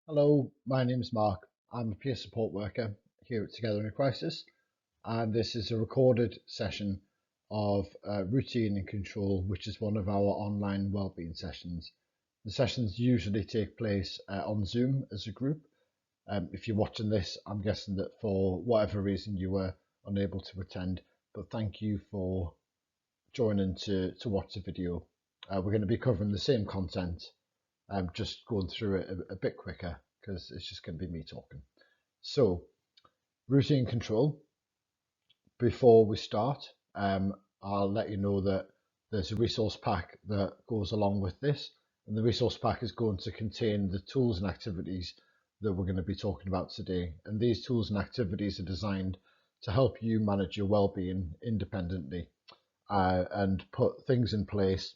Hello, my name is Mark. I'm a peer support worker here at Together in a Crisis, and this is a recorded session of routine and control, which is one of our online wellbeing sessions. The sessions usually take place on Zoom as a group. If you're watching this, I'm guessing that for whatever reason you were unable to attend, but thank you for joining to watch the video. We're going to be covering the same content. Just going through it a bit quicker because it's just going to be me talking. So, routine control. Before we start, I'll let you know that there's a resource pack that goes along with this, and the resource pack is going to contain the tools and activities that we're going to be talking about today. And these tools and activities are designed to help you manage your well-being independently and put things in place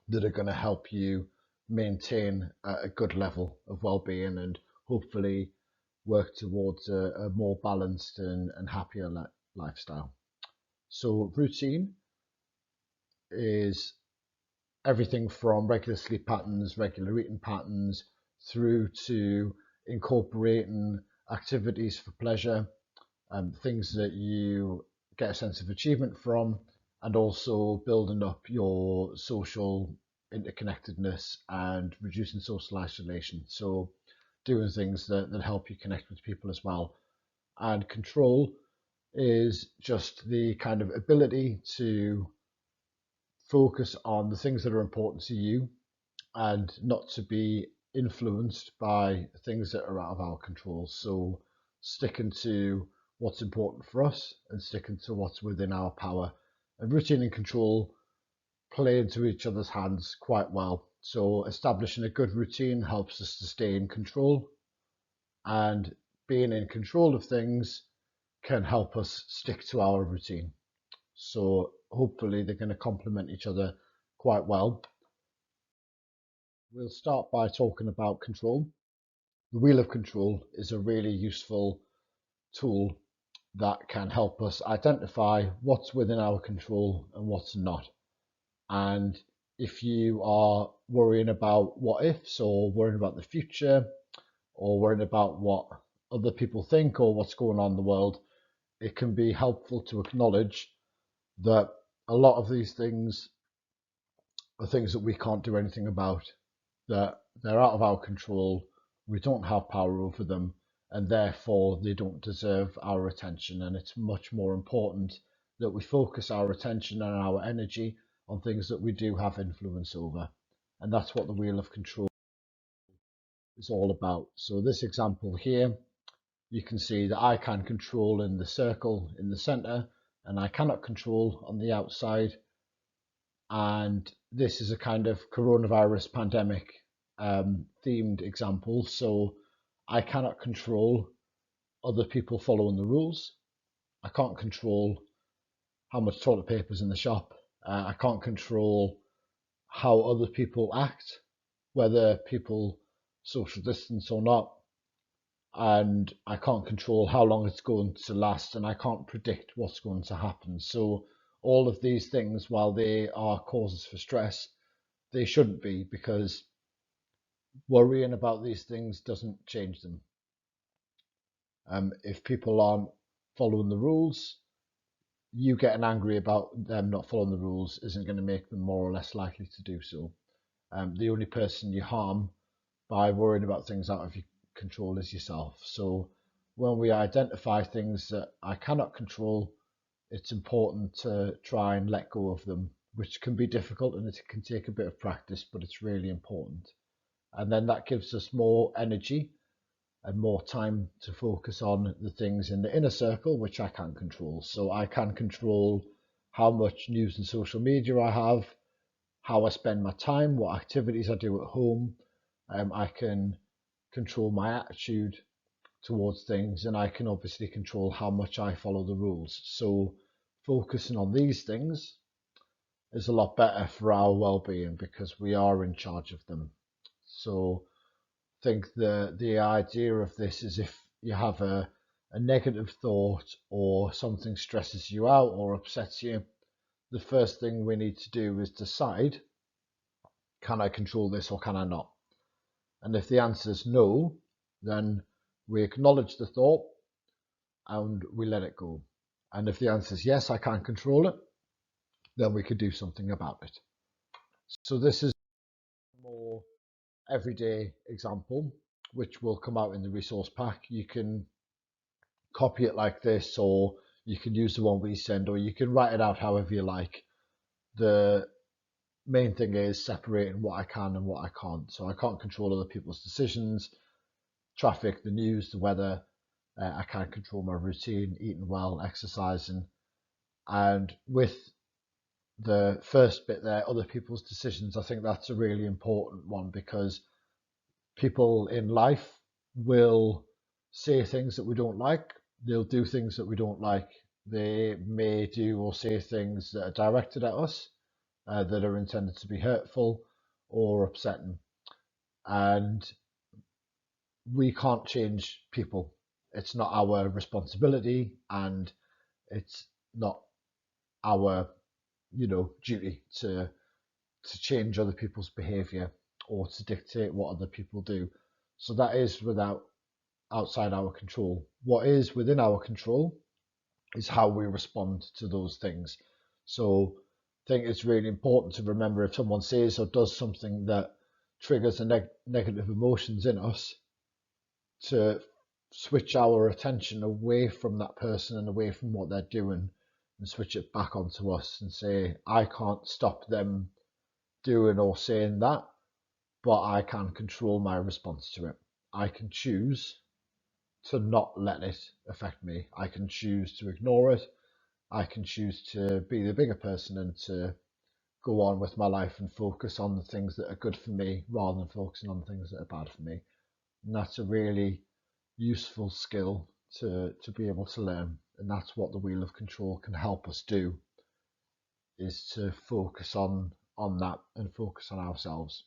that are going to help you maintain a good level of well-being and hopefully work towards a more balanced and happier lifestyle. So routine is everything from regular sleep patterns, regular eating patterns, through to incorporating activities for pleasure, things that you get a sense of achievement from, and also building up your social interconnectedness and reducing social isolation. So, doing things that help you connect with people as well. And control is just the kind of ability to focus on the things that are important to you and not to be influenced by things that are out of our control. So, sticking to what's important for us and sticking to what's within our power. And routine and control play into each other's hands quite well. So, establishing a good routine helps us to stay in control, and being in control of things can help us stick to our routine. So, hopefully, they're going to complement each other quite well. We'll start by talking about control. The wheel of control is a really useful tool that can help us identify what's within our control and what's not. And if you are worrying about what ifs or worrying about the future or worrying about what other people think or what's going on in the world, it can be helpful to acknowledge that a lot of these things are things that we can't do anything about, that they're out of our control, we don't have power over them, and therefore they don't deserve our attention. And it's much more important that we focus our attention and our energy on things that we do have influence over. And that's what the wheel of control is all about. So, this example here, you can see that I can control in the circle in the center, and I cannot control on the outside. And this is a kind of coronavirus pandemic themed example. So I cannot control other people following the rules. I can't control how much toilet paper is in the shop. I can't control how other people act, whether people social distance or not. And I can't control how long it's going to last, and I can't predict what's going to happen. So all of these things, while they are causes for stress, they shouldn't be, because worrying about these things doesn't change them. If people aren't following the rules, you getting angry about them not following the rules isn't going to make them more or less likely to do so. The only person you harm by worrying about things out of your control is yourself. So when we identify things that I cannot control, it's important to try and let go of them, which can be difficult and it can take a bit of practice, but it's really important. And then that gives us more energy and more time to focus on the things in the inner circle, which I can control. So I can control how much news and social media I have, how I spend my time, what activities I do at home. I can control my attitude towards things, and I can obviously control how much I follow the rules. So focusing on these things is a lot better for our well-being because we are in charge of them. So I think the idea of this is if you have a negative thought or something stresses you out or upsets you, the first thing we need to do is decide, can I control this or can I not? And if the answer is no, then we acknowledge the thought and we let it go. And if the answer is yes, I can't control it, then we could do something about it. So this is a more everyday example, which will come out in the resource pack. You can copy it like this, or you can use the one we send, or you can write it out however you like. The main thing is separating what I can and what I can't. So I can't control other people's decisions, traffic, the news, the weather. I can't control my routine, eating well, exercising. And with the first bit there, other people's decisions, I think that's a really important one, because people in life will say things that we don't like. They'll do things that we don't like. They may do or say things that are directed at us, that are intended to be hurtful or upsetting. And we can't change people. It's not our responsibility, and it's not our, duty to change other people's behavior or to dictate what other people do. So that is outside our control. What is within our control is how we respond to those things. So I think it's really important to remember, if someone says or does something that triggers negative emotions in us, to switch our attention away from that person and away from what they're doing, and switch it back onto us and say, I can't stop them doing or saying that, but I can control my response to it. I can choose to not let it affect me. I can choose to ignore it. I can choose to be the bigger person and to go on with my life and focus on the things that are good for me rather than focusing on the things that are bad for me. And that's a really useful skill to be able to learn. And that's what the wheel of control can help us do, is to focus on that and focus on ourselves.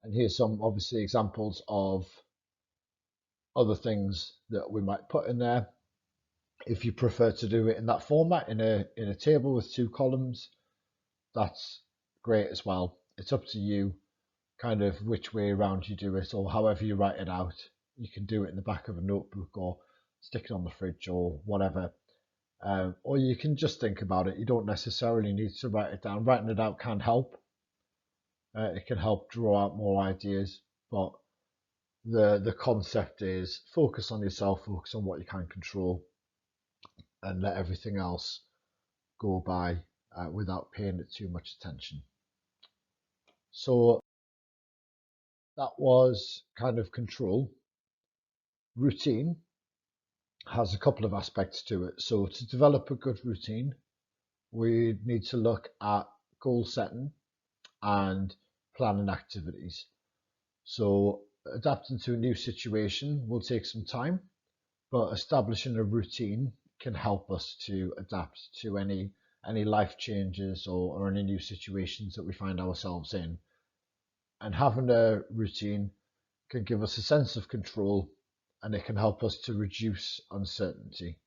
And here's some obviously examples of other things that we might put in there. If you prefer to do it in that format, in a table with two columns, that's great as well. It's up to you kind of which way around you do it, or however you write it out. You can do it in the back of a notebook or stick it on the fridge or whatever. Or you can just think about it. You don't necessarily need to write it down. Writing it out can help. It can help draw out more ideas, but the concept is focus on yourself, focus on what you can control, and let everything else go by without paying it too much attention. So that was kind of control. Routine has a couple of aspects to it. So to develop a good routine, we need to look at goal setting and planning activities. So adapting to a new situation will take some time, but establishing a routine can help us to adapt to any life changes or any new situations that we find ourselves in. And having a routine can give us a sense of control, and it can help us to reduce uncertainty.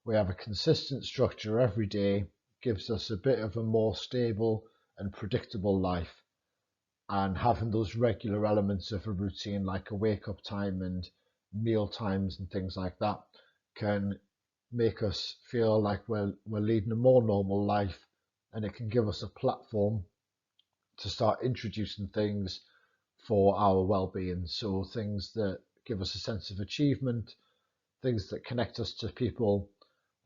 We have a consistent structure every day, gives us a bit of a more stable and predictable life. And having those regular elements of a routine, like a wake up time and meal times and things like that, can make us feel like we're leading a more normal life, and it can give us a platform to start introducing things for our well-being. So things that give us a sense of achievement, things that connect us to people,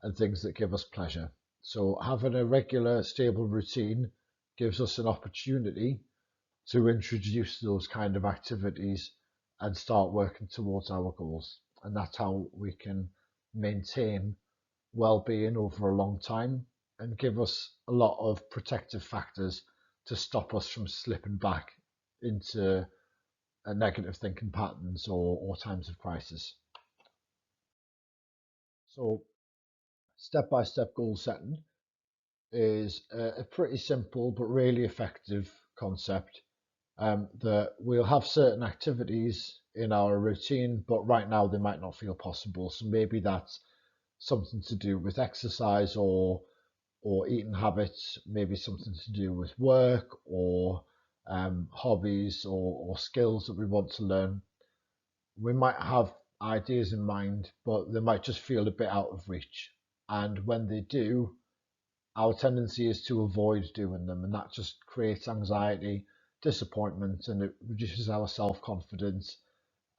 and things that give us pleasure. So having a regular, stable routine gives us an opportunity to introduce those kind of activities and start working towards our goals. And that's how we can maintain well-being over a long time and give us a lot of protective factors to stop us from slipping back into negative thinking patterns or times of crisis. So step-by-step goal setting is a pretty simple but really effective concept, that we'll have certain activities in our routine, but right now they might not feel possible. So maybe that's something to do with exercise or eating habits, maybe something to do with work or hobbies or skills that we want to learn. We might have ideas in mind, but they might just feel a bit out of reach. And when they do, our tendency is to avoid doing them, and that just creates anxiety, disappointment, and it reduces our self confidence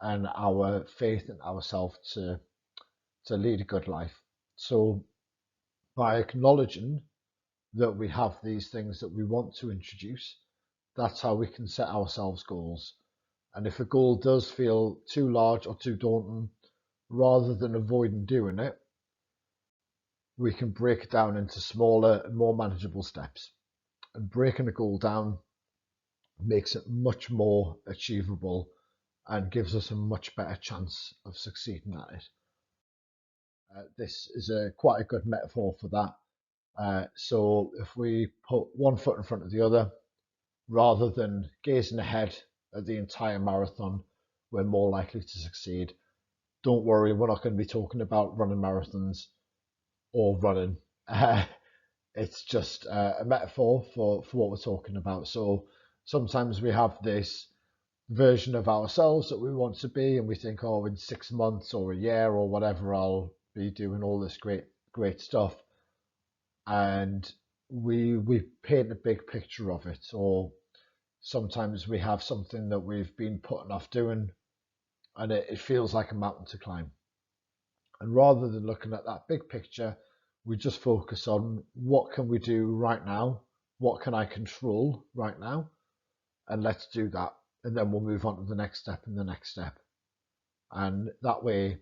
and our faith in ourselves to lead a good life. So, by acknowledging that we have these things that we want to introduce, that's how we can set ourselves goals. And if a goal does feel too large or too daunting, rather than avoiding doing it, we can break it down into smaller and more manageable steps. And breaking a goal down makes it much more achievable and gives us a much better chance of succeeding at it. This is quite a good metaphor for that. So if we put one foot in front of the other, rather than gazing ahead at the entire marathon, we're more likely to succeed. Don't worry, we're not going to be talking about running marathons or running. It's just a metaphor for what we're talking about. So sometimes we have this version of ourselves that we want to be, and we think, oh, in 6 months or a year or whatever, I'll be doing all this great stuff. And we paint a big picture of it, or sometimes we have something that we've been putting off doing, and it feels like a mountain to climb. And rather than looking at that big picture, we just focus on what can we do right now, what can I control right now, and let's do that. And then we'll move on to the next step and the next step. And that way,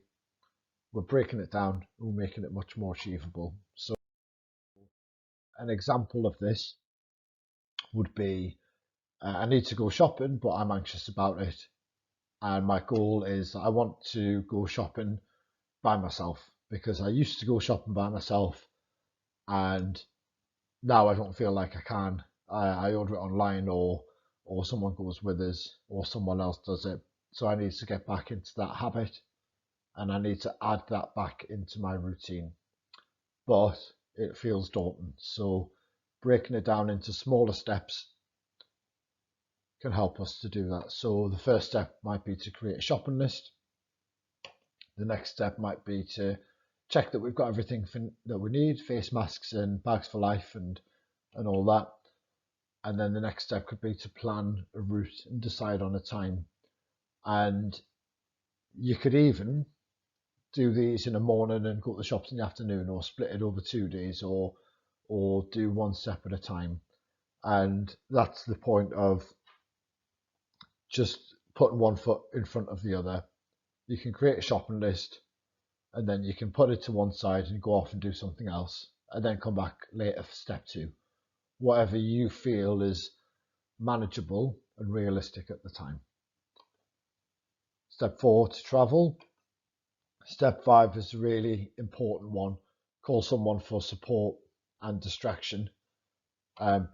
we're breaking it down, we're making it much more achievable. So, an example of this would be I need to go shopping, but I'm anxious about it. And my goal is that I want to go shopping by myself because I used to go shopping by myself, and now I don't feel like I can. I order it online, or someone goes with us, or someone else does it. So I need to get back into that habit, and I need to add that back into my routine. But it feels daunting. So breaking it down into smaller steps can help us to do that. So the first step might be to create a shopping list. The next step might be to check that we've got everything that we need, face masks and bags for life and all that. And then the next step could be to plan a route and decide on a time. And you could even do these in the morning and go to the shops in the afternoon, or split it over 2 days, or do one step at a time. And that's the point of just putting one foot in front of the other. You can create a shopping list, and then you can put it to one side and go off and do something else, and then come back later for step two. Whatever you feel is manageable and realistic at the time. Step 4, to travel. Step 5 is a really important one. Call someone for support and distraction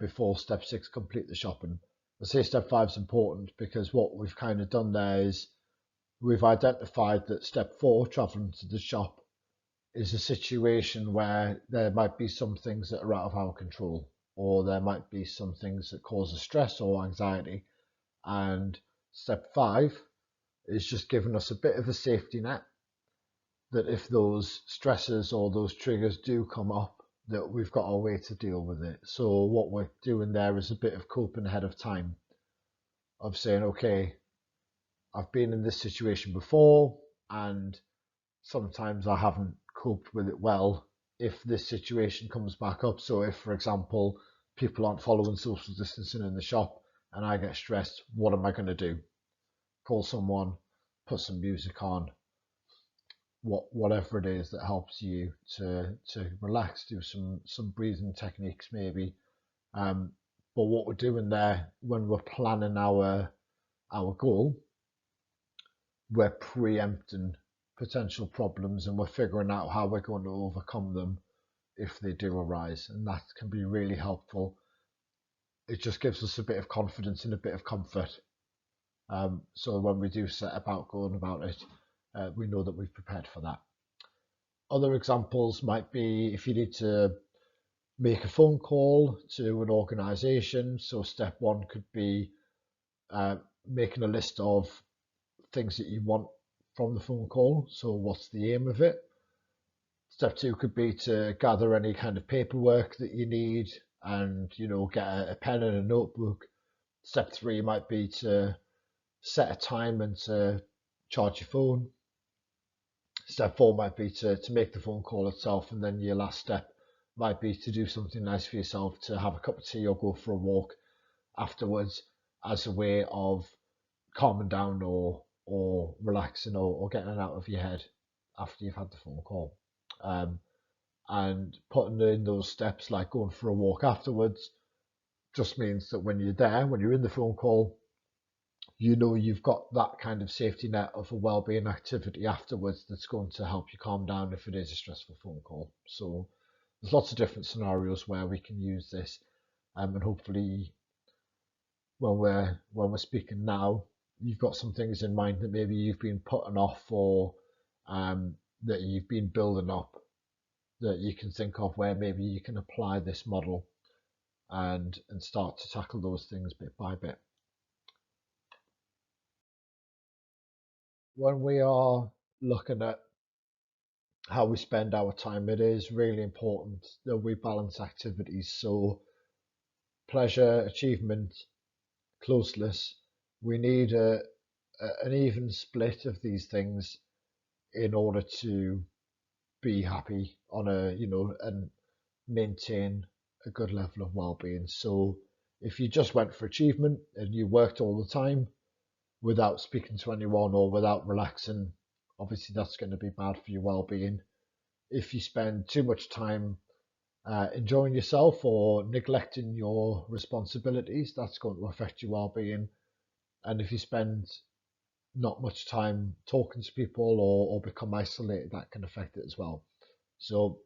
before step 6, complete the shopping. I say step 5 is important because what we've kind of done there is we've identified that step 4, traveling to the shop, is a situation where there might be some things that are out of our control, or there might be some things that cause us stress or anxiety. And step 5 is just giving us a bit of a safety net, that if those stresses or those triggers do come up, that we've got a way to deal with it. So what we're doing there is a bit of coping ahead of time, of saying, okay, I've been in this situation before, and sometimes I haven't coped with it well. If this situation comes back up, so if, for example, people aren't following social distancing in the shop and I get stressed, what am I going to do? Call someone, put some music on, whatever it is that helps you to relax, do some breathing techniques maybe. But what we're doing there, when we're planning our goal, we're preempting potential problems, and we're figuring out how we're going to overcome them if they do arise, and that can be really helpful. It just gives us a bit of confidence and a bit of comfort. So when we do set about going about it, we know that we've prepared for that. Other examples might be if you need to make a phone call to an organisation. So step 1 could be uh, making a list of things that you want from the phone call. So what's the aim of it? Step two could be to gather any kind of paperwork that you need and, get a pen and a notebook. Step three might be to set a time and to charge your phone. Step four might be to make the phone call itself. And then your last step might be to do something nice for yourself, to have a cup of tea or go for a walk afterwards as a way of calming down or relaxing or getting it out of your head after you've had the phone call. And putting in those steps, like going for a walk afterwards, just means that when you're there, when you're in the phone call, you've got that kind of safety net of a well-being activity afterwards that's going to help you calm down if it is a stressful phone call. So there's lots of different scenarios where we can use this, and hopefully when we're speaking now, you've got some things in mind that maybe you've been putting off, or that you've been building up, that you can think of where maybe you can apply this model and start to tackle those things bit by bit. When we are looking at how we spend our time, it is really important that we balance activities. So pleasure, achievement, closeness, we need an even split of these things in order to be happy on and maintain a good level of well-being. So if you just went for achievement and you worked all the time without speaking to anyone or without relaxing, obviously that's going to be bad for your well-being. If you spend too much time enjoying yourself or neglecting your responsibilities, that's going to affect your well-being. And if you spend not much time talking to people or become isolated, that can affect it as well. So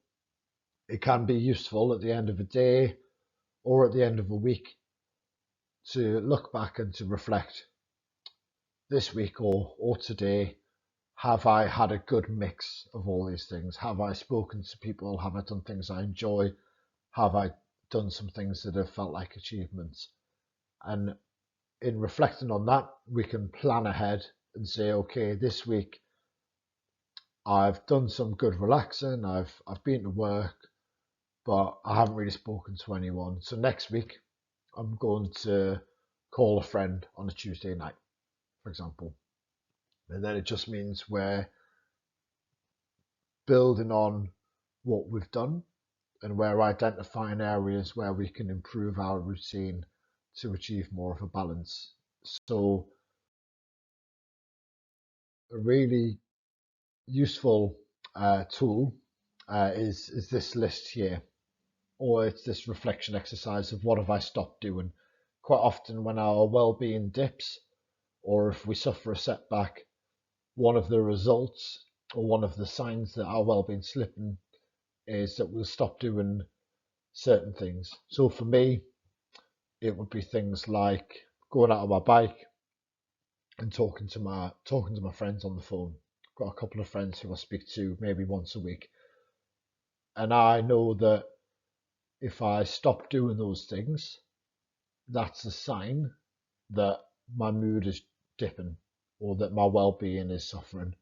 it can be useful at the end of a day or at the end of a week to look back and to reflect, this week or today, have I had a good mix of all these things? Have I spoken to people? Have I done things I enjoy? Have I done some things that have felt like achievements? And in reflecting on that, we can plan ahead and say, okay, this week I've done some good relaxing, I've been to work, but I haven't really spoken to anyone. So next week I'm going to call a friend on a Tuesday night, for example. And then it just means we're building on what we've done, and we're identifying areas where we can improve our routine to achieve more of a balance. So a really useful tool is this list here, or it's this reflection exercise of what have I stopped doing. Quite often when our well-being dips, or if we suffer a setback, one of the results or one of the signs that our well-being slipping is that we'll stop doing certain things. So for me, it would be things like going out on my bike and talking to my friends on the phone. I've got a couple of friends who I speak to maybe once a week, and I know that if I stop doing those things, that's a sign that my mood is dipping or that my well-being is suffering.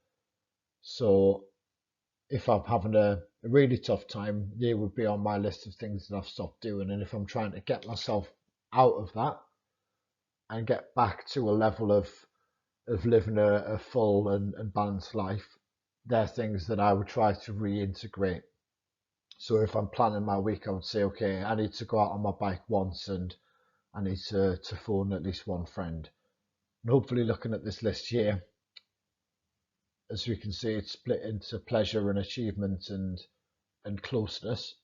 So if I'm having a really tough time, they would be on my list of things that I've stopped doing. And if I'm trying to get myself out of that and get back to a level of living a full and balanced life, they're things that I would try to reintegrate. So if I'm planning my week, I would say, okay, I need to go out on my bike once and I need to phone at least one friend. And hopefully looking at this list here, as we can see, it's split into pleasure and achievement and closeness.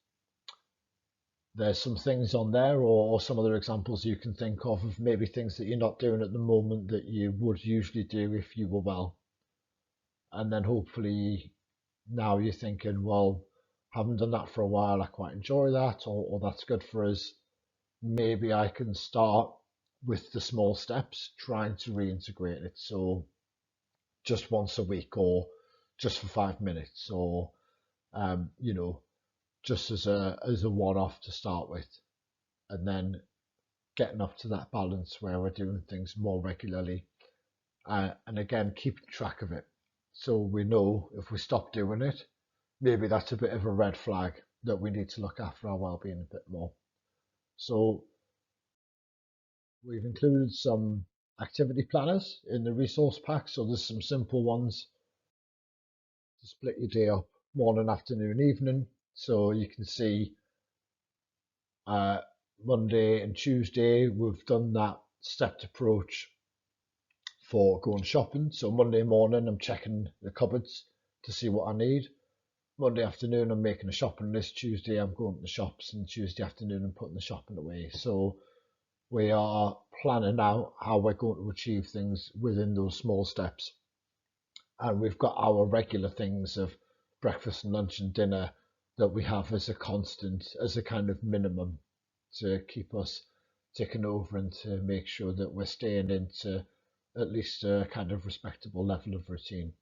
There's some things on there or some other examples you can think of maybe things that you're not doing at the moment that you would usually do if you were well. And then hopefully now you're thinking, well, haven't done that for a while, I quite enjoy that, or that's good for us. Maybe I can start with the small steps, trying to reintegrate it. So just once a week, or just for 5 minutes, or um, you know, just as a one-off to start with, and then getting up to that balance where we're doing things more regularly, and again keeping track of it, so we know if we stop doing it, maybe that's a bit of a red flag that we need to look after our well-being a bit more. So we've included some activity planners in the resource pack. So there's some simple ones to split your day up: morning, afternoon, evening. So you can see uh, Monday and Tuesday, we've done that stepped approach for going shopping. So Monday morning, I'm checking the cupboards to see what I need. Monday afternoon, I'm making a shopping list. Tuesday, I'm going to the shops, and Tuesday afternoon, I'm putting the shopping away. So we are planning out how we're going to achieve things within those small steps. And we've got our regular things of breakfast and lunch and dinner that we have as a constant, as a kind of minimum to keep us ticking over and to make sure that we're staying into at least a kind of respectable level of routine.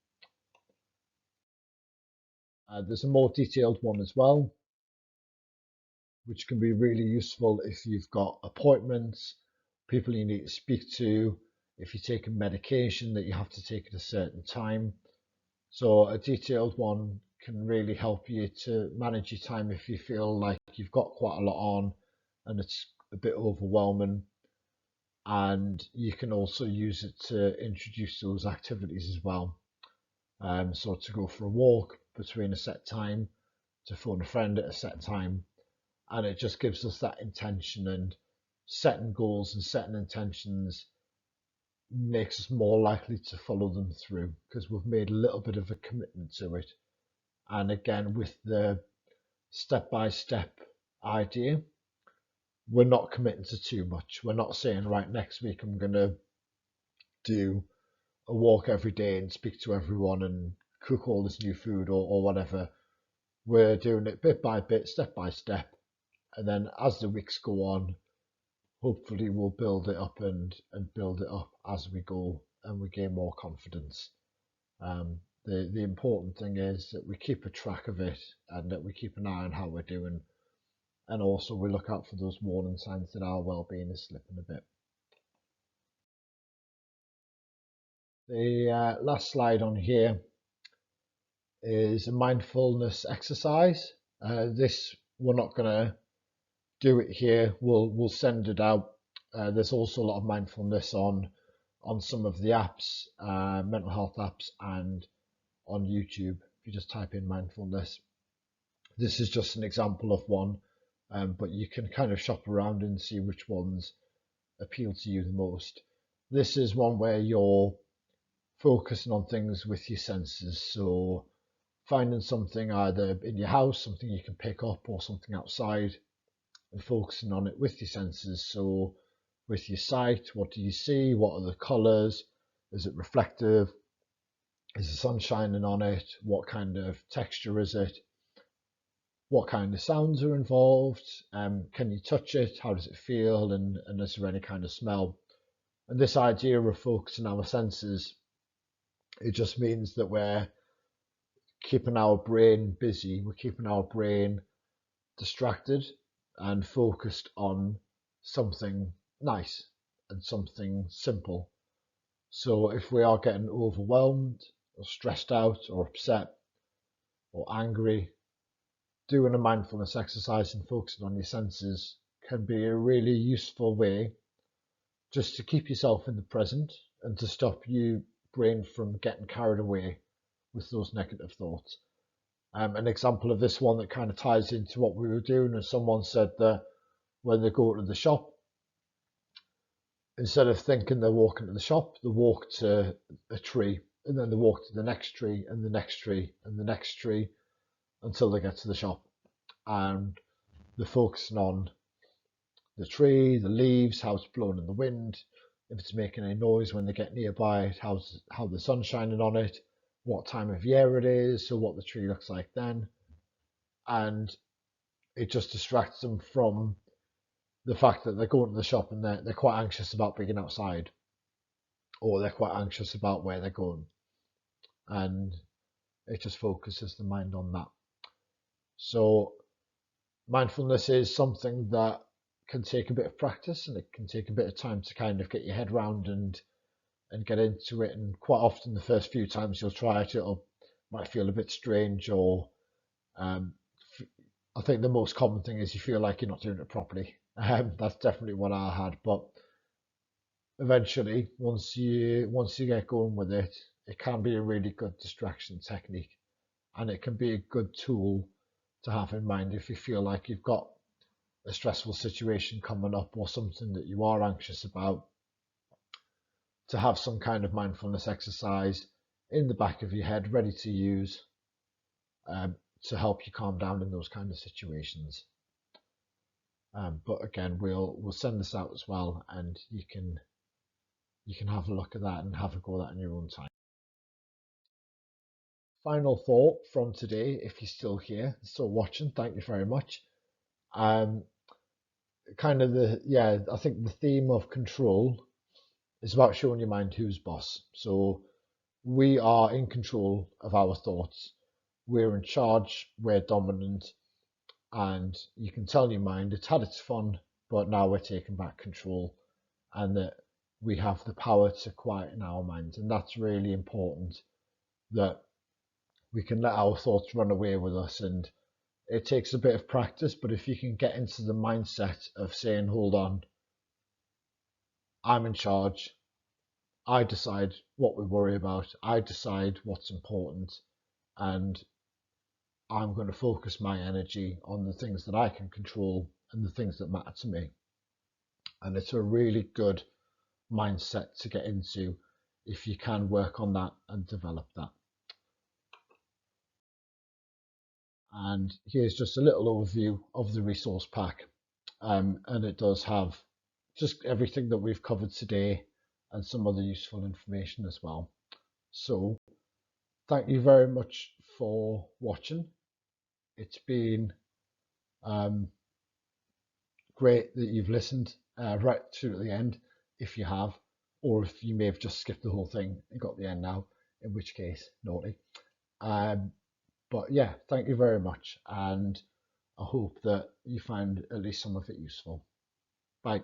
There's a more detailed one as well, which can be really useful if you've got appointments, people you need to speak to, if you're taking medication that you have to take at a certain time. So a detailed one can really help you to manage your time if you feel like you've got quite a lot on and it's a bit overwhelming. And you can also use it to introduce those activities as well. So to go for a walk between a set time, to phone a friend at a set time, and it just gives us that intention. And setting goals and setting intentions makes us more likely to follow them through because we've made a little bit of a commitment to it. And again, with the step by step idea, we're not committing to too much. We're not saying, right, next week I'm going to do a walk every day and speak to everyone and cook all this new food, or whatever. We're doing it bit by bit, step by step. And then as the weeks go on, hopefully we'll build it up and build it up as we go, and we gain more confidence. The important thing is that we keep a track of it and that we keep an eye on how we're doing, and also we look out for those warning signs that our well-being is slipping a bit. The last slide on here is a mindfulness exercise. This we're not going to do it here. We'll send it out. There's also a lot of mindfulness on some of the apps, mental health apps, and on YouTube. If you just type in mindfulness, this is just an example of one, but you can kind of shop around and see which ones appeal to you the most. This is one where you're focusing on things with your senses. So finding something either in your house, something you can pick up, or something outside, and focusing on it with your senses. So with your sight, what do you see? What are the colours? Is it reflective? Is the sun shining on it? What kind of texture is it? What kind of sounds are involved? Can you touch it? How does it feel? And is there any kind of smell? And this idea of focusing our senses, it just means that we're keeping our brain busy, we're keeping our brain distracted and focused on something nice and something simple. So if we are getting overwhelmed or stressed out or upset or angry, doing a mindfulness exercise and focusing on your senses can be a really useful way just to keep yourself in the present and to stop your brain from getting carried away with those negative thoughts. An example of this one that kind of ties into what we were doing is someone said that when they go to the shop, instead of thinking they're walking to the shop, they walk to a tree, and then they walk to the next tree and the next tree and the next tree until they get to the shop. And they're focusing on the tree, the leaves, how it's blowing in the wind, if it's making any noise when they get nearby, how the sun's shining on it, what time of year it is, so what the tree looks like then. And it just distracts them from the fact that they're going to the shop and they're quite anxious about being outside, or they're quite anxious about where they're going. And it just focuses the mind on that. So mindfulness is something that can take a bit of practice, and it can take a bit of time to kind of get your head round and get into it. And quite often, the first few times you'll try it, it might feel a bit strange, or um, I think the most common thing is you feel like you're not doing it properly. That's definitely what I had, but eventually, once you get going with it, it can be a really good distraction technique, and it can be a good tool to have in mind if you feel like you've got a stressful situation coming up or something that you are anxious about, to have some kind of mindfulness exercise in the back of your head ready to use, um, to help you calm down in those kind of situations. But again, we'll send this out as well, and you can have a look at that and have a go at that in your own time. Final thought from today, if you're still here, still watching, thank you very much. Um, Kind of I think the theme of control is about showing your mind who's boss. So we are in control of our thoughts. We're in charge. We're dominant, and you can tell your mind it's had its fun, but now we're taking back control, and that we have the power to quieten our minds, and that's really important. That we can let our thoughts run away with us, and it takes a bit of practice, but if you can get into the mindset of saying, hold on, I'm in charge, I decide what we worry about, I decide what's important, and I'm going to focus my energy on the things that I can control and the things that matter to me. And it's a really good mindset to get into if you can work on that and develop that. And here's just a little overview of the resource pack. And it does have just everything that we've covered today and some other useful information as well. So thank you very much for watching. It's been great that you've listened right through to the end, if you have, or if you may have just skipped the whole thing and got the end now, in which case, naughty. But yeah, thank you very much, and I hope that you find at least some of it useful. Bye.